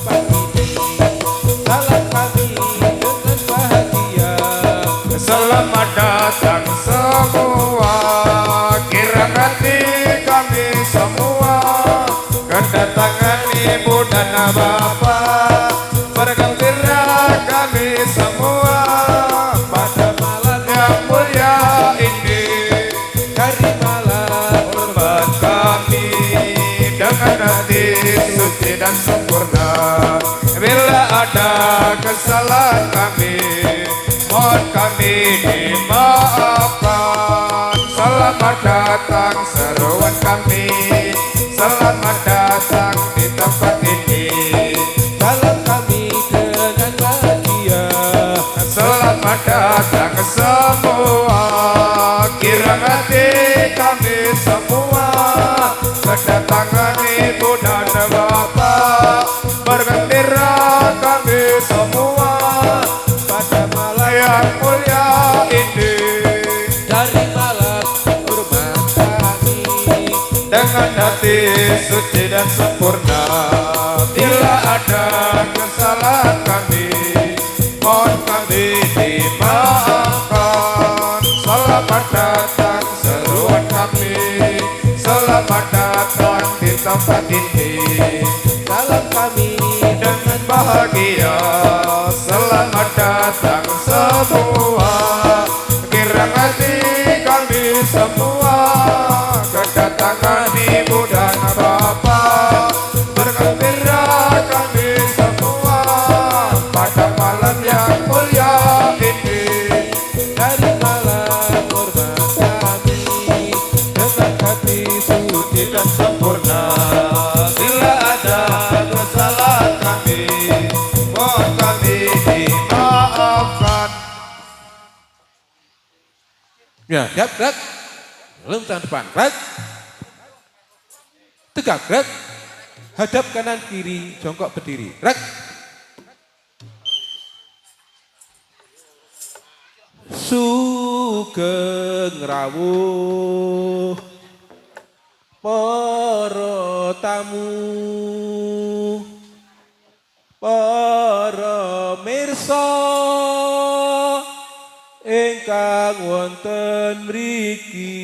pagi salam kami dengan bahagia. Selamat datang semua, kirang hati kami semua, kedatangan ibu dan bapak, bergembira kami semua pada malam yang mulia ini. Dari malam Hormat kami dengan hati suci dan sempurna. Bila ada kesalahan kami, mohon kami dimaafkan. Selamat datang seruan kami, selamat datang di tempat ini. salam kami dengan bahagia. Selamat datang semua, kirang hati kami semua, kedatangan ibu dan bapak, bergembira kami semua pada malam yang mulia ini. Dari malam hormat kami Dengan hati suci dan sempurna, bila ada kesalahan kami, mohon kami dimaafkan. Selamat datang seruan kami, selamat datang di tempat ini. salam kami Dengan bahagia, selamat datang semua, kirang hati kami semua, kedatangan ibu dan bapak, bergembira kami semua pada malam yang mulia ini. dari malam hormat kami dengan hati suci dan Sempurna, bila ada kesalahan kami, mohon kami dimaafkan. ya siap gerak belum tahun depan gerak tegak gerak hadap kanan kiri jongkok berdiri gerak. Sugeng rawuh para tamu, para mirsa ingkang wonten mriki,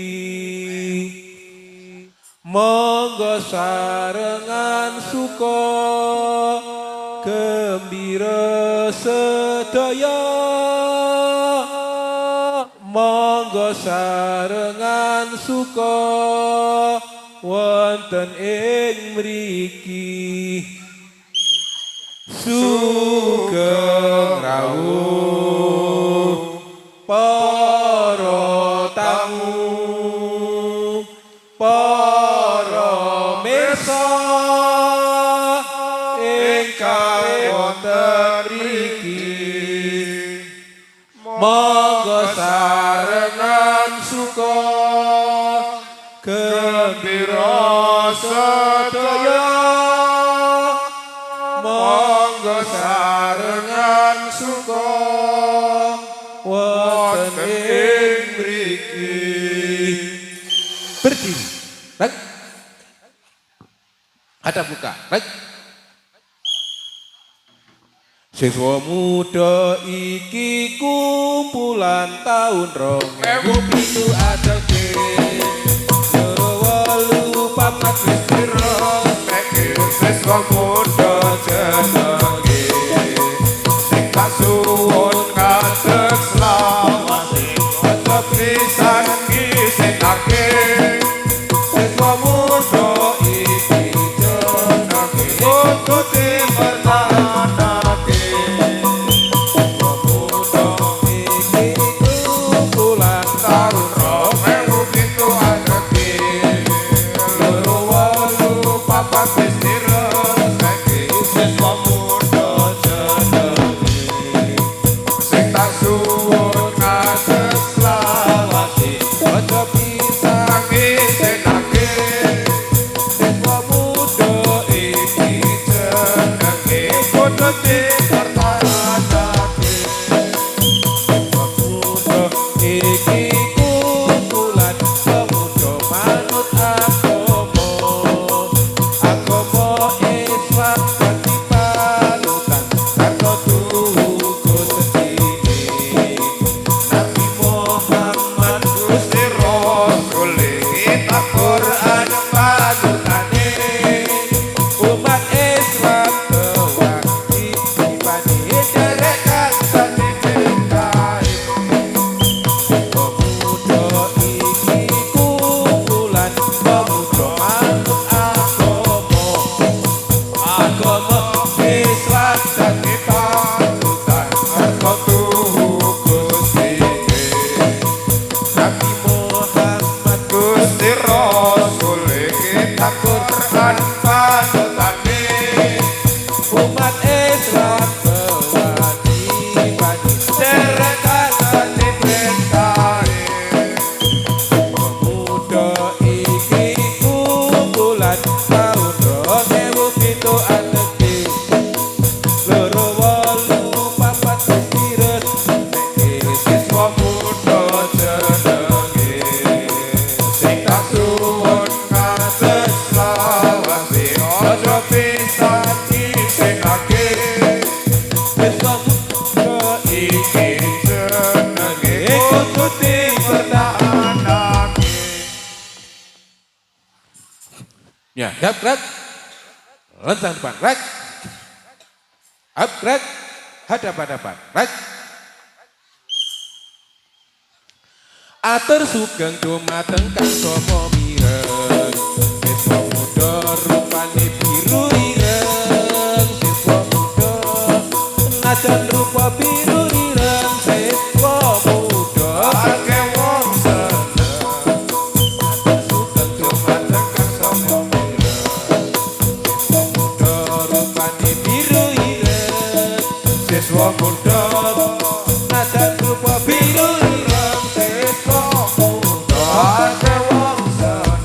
monggo sarengan suka gembira sedaya, monggo sarengan suka wonten ing mriki. Sugeng rawuh para tamu, para mirsa ingkang wonten mriki, monggo sarengan suka gembira sedaya, monggo sarengan suka wonten ing mriki. Berdiri, baik. Hadap muka, baik. Siswa muda iki kumpulan tahun 2007 ada papat wis pira nek siswa muda jenenge sing kasuwun ngadeg selamat aja pisan ngisinake siswa muda iki jenenge untuk dipertahanake siswa muda iki kumpulan tahun 2007 ada papat wis pira nek siswa muda jenenge sing tak suwun ngadeg selawase aja pisah ngisinake siswa muda iki jenenge padha dipertahanake siswa muda iki kumpulan pemuda manut agama Islam umat Islam pelani padi Deretan diperintah pemuda iki kumpulan tahun 2007 loro wolu papat virus siswa muda jenenge sing tak suwun kados lawase aja pisan disenake siswa muda iki jenenge kudu dipertahanake ya dap gerak lentang depan gerak up gerak hadapan gerak atur sugeng dumateng kang sapa mireng siswa muda rupane biru ireng siswa muda najan rupa biru ireng siswa muda ake wong seneng sugeng dumateng kang sapa mireng siswa muda rupane biru ireng siswa muda najan rupa biru ireng siswa muda ake wong seneng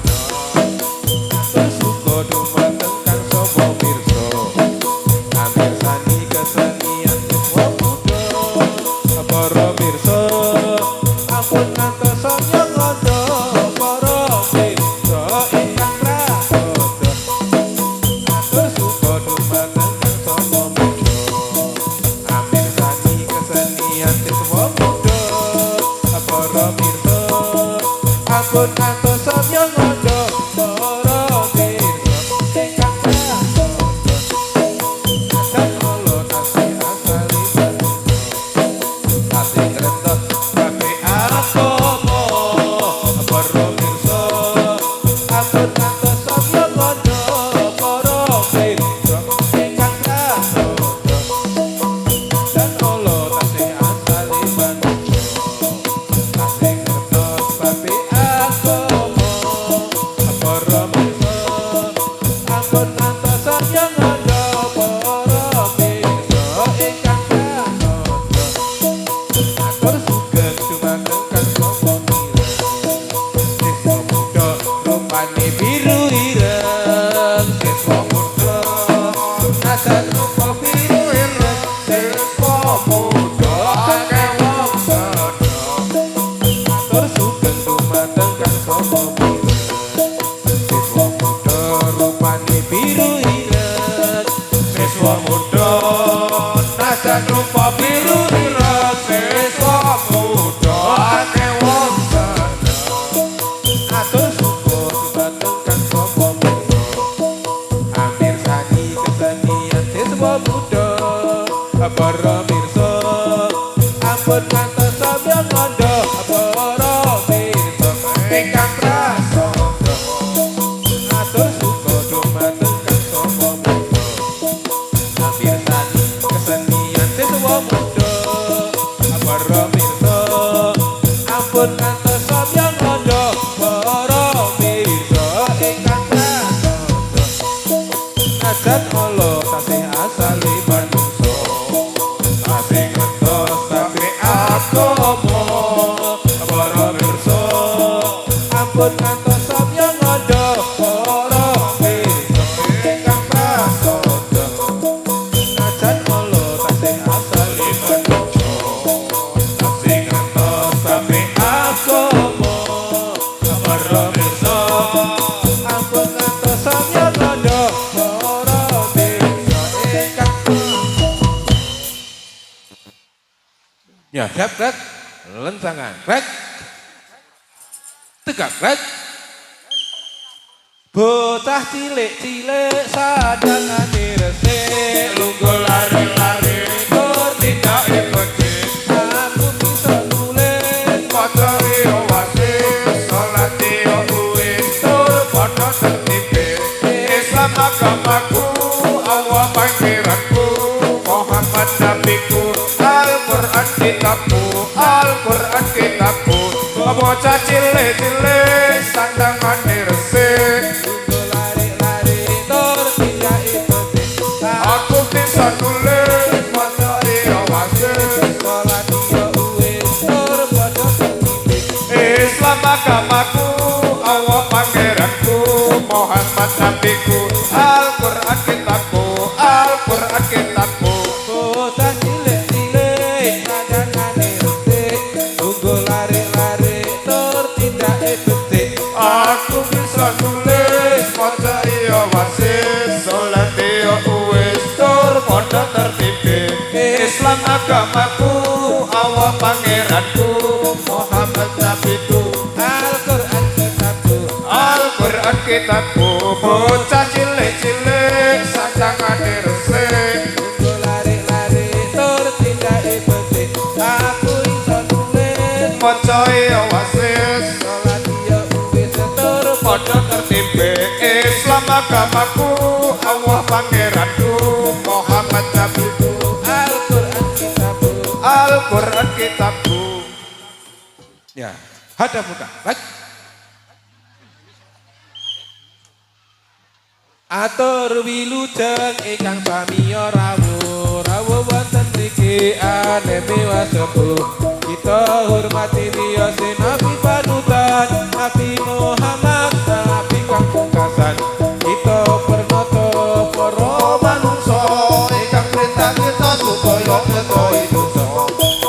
tersuko dumateng kang sapa pirsa amirsani kesenian siswa muda para pirsa ampun ngantos nyang ngondo para pirsa ingkang prasodo tersuko dumateng kang sapa pirsa amirsani kesenian siswa muda para pirsa ampun ngantos nyang ngondo para pirsa ingkang prasodo dan kula tasih asali tasih krentot kabeh agama para pirsa ampun ngantos nyang ngondo para pirsa ingkang prasodo dan kula tasih asali manungsa tasih krentot kabeh agama para pirsa ampun ngantos nyang ngondo para pirsa ingkang prasodo atur sugeng dumateng kang sapa mireng siswa muda rupane biru ireng siswa muda najan rupa biru ireng siswa muda ake wong seneng atur sugeng dumateng kang sapa mireng siswa muda rupane biru ireng siswa muda najan rupa biru ireng siswa muda ake wong seneng atur syukur dumateng kang sapa mirsa amirsani kesenian siswa muda para mirsa ampun ngantos sampeyan ngondo para mirsa ingkang prasodo atur syukur dumateng kang sapa mirsa amirsani kesenian siswa muda para mirsa ampun ngantos sampeyan ngondo para mirsa ingkang prasodo najan Allah tasih asali manungsa tasih ngertos kabeh agama para mirsa ampun ngantos sampeyan ngondo para mirsa ingkang prasodo najan Allah tasih asali manungsa tasih ngertos kabeh agama para mirsa ampun ngantos sampeyan ngondo para mirsa ingkang ya siap rek lensangan rek tegak rek bocah cilik-cilik sadangane resik lungguh lari-lari tur tidak ikuti aku bisa nulis maca yo wasis salat yo uwis tur padha tertipe Islam agamaku Allah pangeranku Muhammad nabiku Al-Quran kitabku Al-Quran kitabku bocah cilik-cilik sandangane resik lari-lari tur tidak ikuti aku nulis maca iya wasis Sholat iya uwis tur padha tertib. Islam agamaku Allah pangeranku Muhammad nabiku Al-Qur'an kitabku Al-Qur'an kitabku Bocah cilik-cilik kadangane resik, tunggu lari-lari tur tindake becik. Aku bisa nulis maca iya wasis salat iya uwis tur padha tertib Islam agamaku Allah pangeranku Muhammad nabiku Al-Qur'an kitabku, Al-Qur'an kitabku bocah cilik-cilik sajangane resik tunggu lari-lari tur tindake becik. Aku iso nulis maca iya wasis sholat iya uwis tur padha tertib Islam agamaku Allah pangeranku Muhammad nabiku Al-Qur'an kitabku. Al-Qur'an kitabku Ya, hadap muka. Baik. Atur wilujeng ingkang samiya rawuh wonten mriki aneme wasepuh. Kita hormati wiyose Nabi panutan Nabi Muhammad Nabi kang pungkasan. Kita pernata para manungsa ingkang perintah kita supaya ngedohi dosa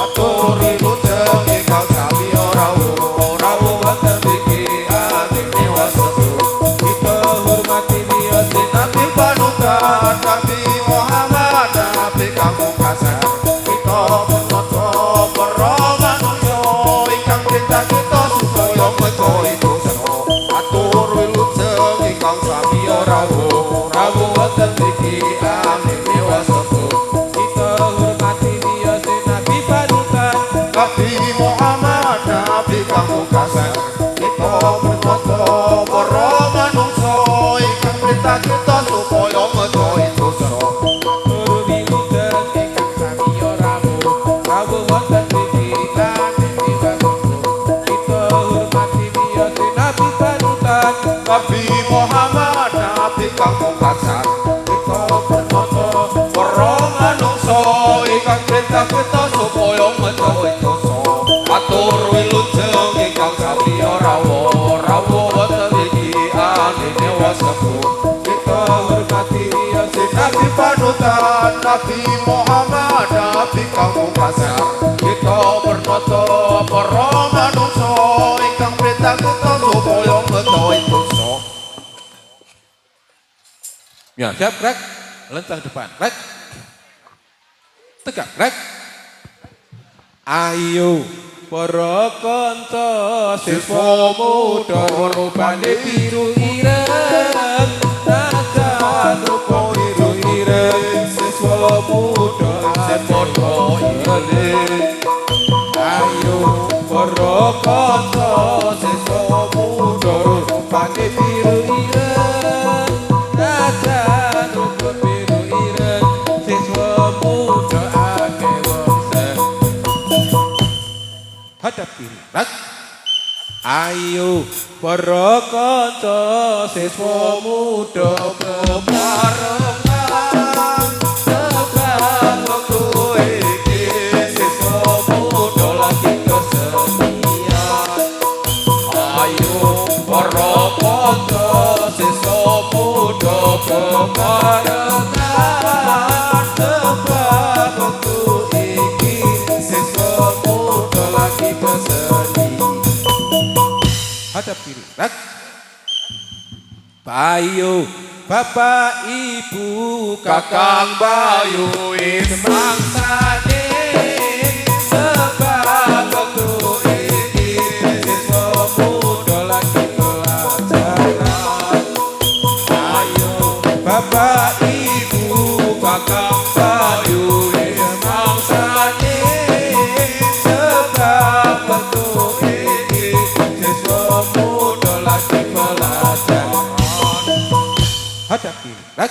atur wilujeng ingkang sami rawuh wonten mriki aneme wasepuh kita hormati wiyose Nabi panutan Nabi Muhammad Nabi kang pungkasan kita pernata para manungsa ingkang perintah kita supaya ngedohi dosa atur wilujeng ingkang sami rawuh wonten mriki aneme wasepuh kita hormati wiyose Nabi panutan Nabi Muhammad Nabi kang pungkasan kita pernata para manungsa ingkang perintah kita supaya ngedohi dosa tur wilujeng ingkang samiya rawuh wonten mriki aneme wasepuh. Kita hormati wiyose Nabi panutan Nabi Muhammad Nabi kang pungkasan kita pernata para manungsa ingkang perintah kita supaya ngedohi dosa atur wilujeng ingkang sami rawuh wonten mriki aneme wasepuh kita hormati wiyose Nabi panutan Nabi Muhammad Nabi kang pungkasan kita pernata para manungsa ingkang perintah kita supaya ngedohi dosa Ya, siap, rek. Lencang depan, rek. Tegak, rek. Ayo, para kanca siswa muda rupane biru ireng. Najan rupa biru ireng siswa muda sepodo ireng. Ayo, para kanca siswa muda rupane biru ireng. Najan rupa biru ireng siswa muda akeh wong sen. Hadap kiri, rak. Ayo para kanca siswa muda bebarengan sebab wektu iki siswa muda lagi kesenian. Ayo para kanca siswa muda bebarengan sebab wektu iki siswa muda lagi kesenian. Hadap kiri, rak. Bayu, bapak, ibu, kakang bayu, mangsane sebab waktu ini siswa muda lagi pelajaran. Ayo, bapak, ibu, kakang bayu, mangsane sebab waktu ini siswa muda lagi pelajaran. Hadap kiri, rak.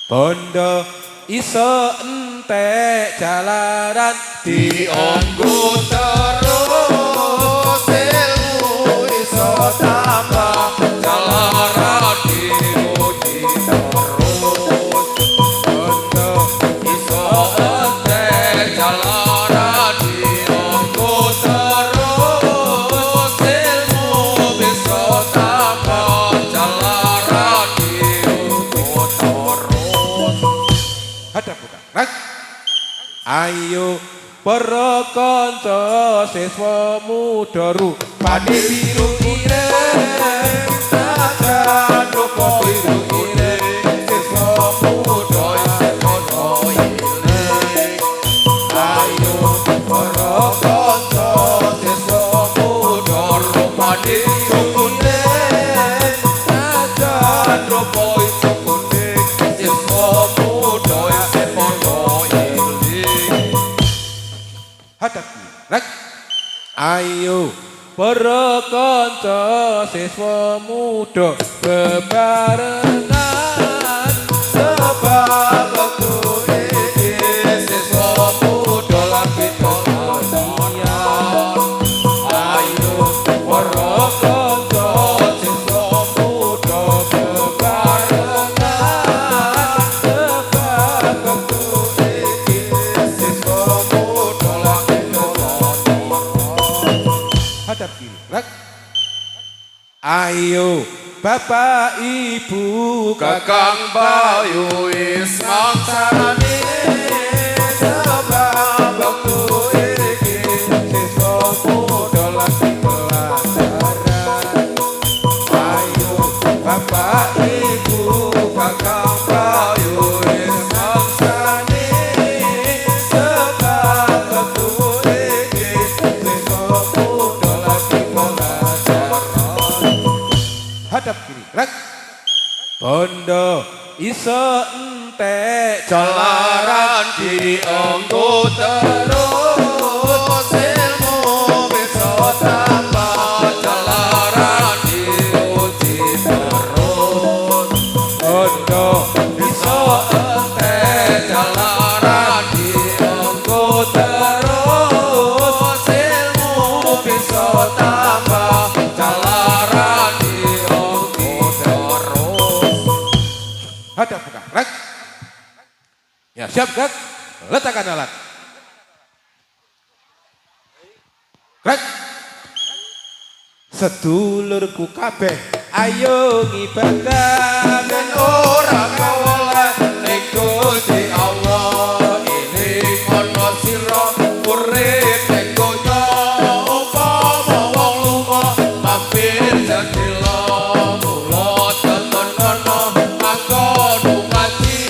Bondo iso entek jalaran dionggo terus ilmu iso tambah jalaran diuji terus. Bondo hadap buka. Rak. Ayo para kanca siswa muda rupane biru ireng sajan rupa biru ireng siswa muda isih padha ireng. Ayo para kanca siswa muda rupane biru ireng sajan rupa isih kuning siswa muda isih padha ireng. Hadap rak. Ayo para kanca siswa muda bebarengan sebab waktu iki siswa muda lagi tolonian. Ayo para kanca siswa muda bebarengan sebab waktu iki siswa muda lagi hadap kiri rak. Ayo bapak ibu Kakang Bayu is ngangsarani sebab waktu iki siswa muda lagi pelajaran. Ayo bapak ibu kakang Bayu is ngangsarani sebab waktu iki siswa muda lagi pelajaran. Hadap kiri rak. Bondo iso entek Jalaran dienggo terus ilmu bisa tambah jalaran diuji terus. bondo Bisa entek jalaran dienggo terus ilmu bisa tambah jalaran dienggo terus. hadap buka rak. Ya siap gak? Letakkan alat. Rak. Sedulurku kabeh ayo ngibadah Dan orang kawalah ning Gusti Allah ini ana sira urip ning donya upama wong lunga mampir dadi mula temen ana manggon ngaji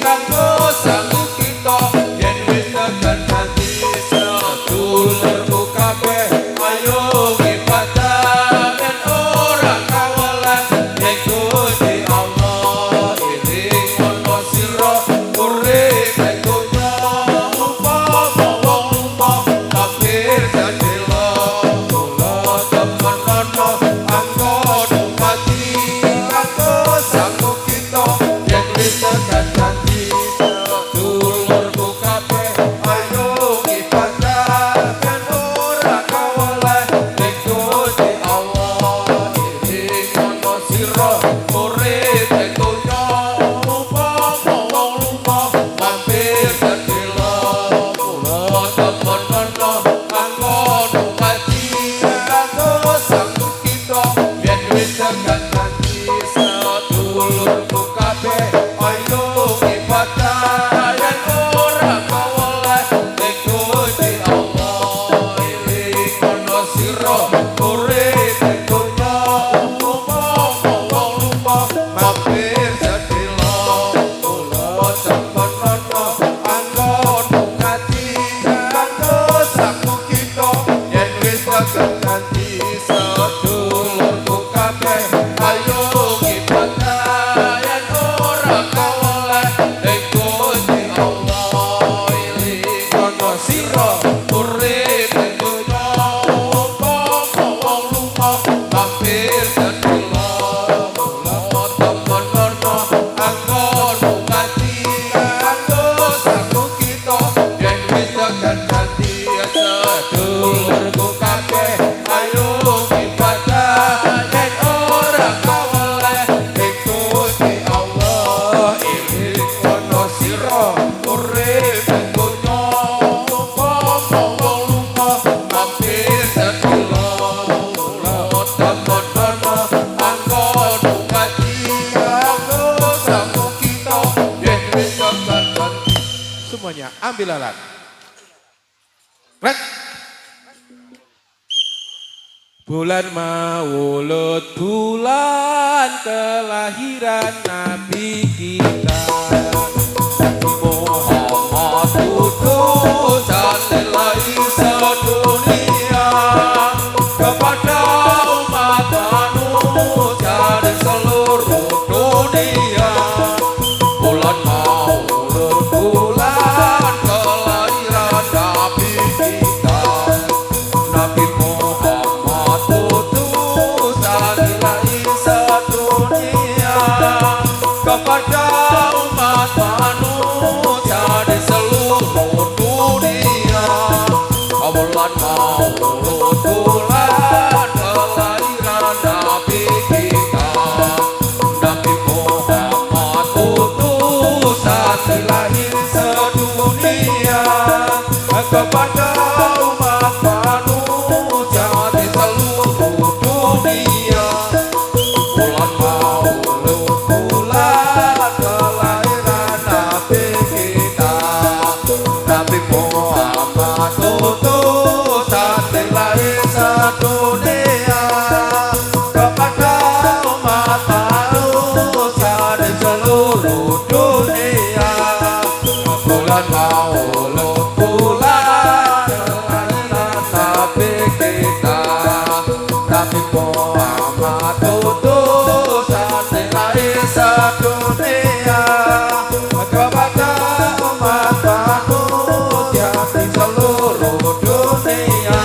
kanggo sangu kita yen wis tekan dadi sedulurku kabeh ayo ibadah dan orang kawalah ning Gusti Allah ini ana sira urip ning donya upama wong lunga mampir dadi mula temen ana anggon ngaji kanggo sangu kita yen wis tekan dadi sedulurku kabeh ayo ibadah dan ora kawalah ning Gusti Allah ini ana sira urip ning donya upama wong lunga mampir dadi mula temen ana anggon ngaji kanggo sangu kita yen wis tekan dadi sedulurku kabeh ayo ibadah dan ora kawalah ning Gusti Allah ini ana sira urip ning donya upama wong lunga mampir dadi mula temen ana anggon ngaji kanggo sangu kita yen wis tekan dadi sedulurku kabeh ayo ibadah dan ora kawalah ning Gusti Allah ini ana sira urip ning donya upama wong lunga mampir dadi mula temen ana anggon ngaji kanggo sangu kita yen wis tekan dadi sedulurku kabeh ayo ibadah dan ora kawalah ning Gusti Allah ini ana sira urip ning donya upama wong lunga mampir dadi mula temen ana anggon ngaji kanggo sangu kita yen wis tekan dadi semuanya ambil alat. Rek. Bulan Maulud, bulan kelahiran Nabi kita. Muhammad utusan nilai sedunia kepada umat manusia di seluruh dunia. Bulan Maulud, bulan kelahiran Nabi kita. Nabi Muhammad utusan nilai sedunia kepada umat manusia di seluruh dunia. Bulan Maulud, bulan kelahiran Nabi kita. Nabi Muhammad utusan nilai sedunia kepada umat manusia di seluruh dunia. Bulan Maulud, bulan kelahiran Nabi kita. Nabi Muhammad utusan nilai sedunia kepada umat manusia di seluruh dunia. Bulan Maulud, bulan kelahiran Nabi kita. Nabi Muhammad utusan nilai sedunia kepada umat manusia di seluruh dunia.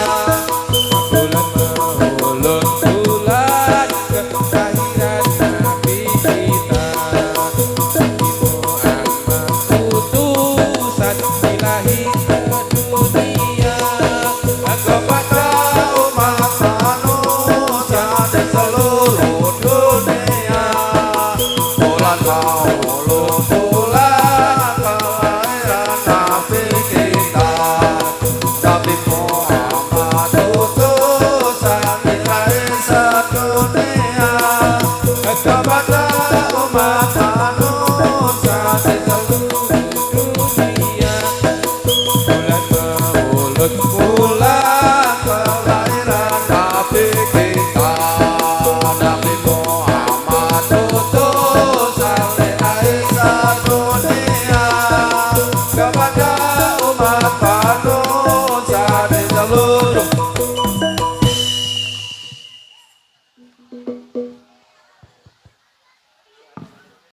Bulan Maulud, bulan kelahiran Nabi kita. Nabi Muhammad utusan ilahi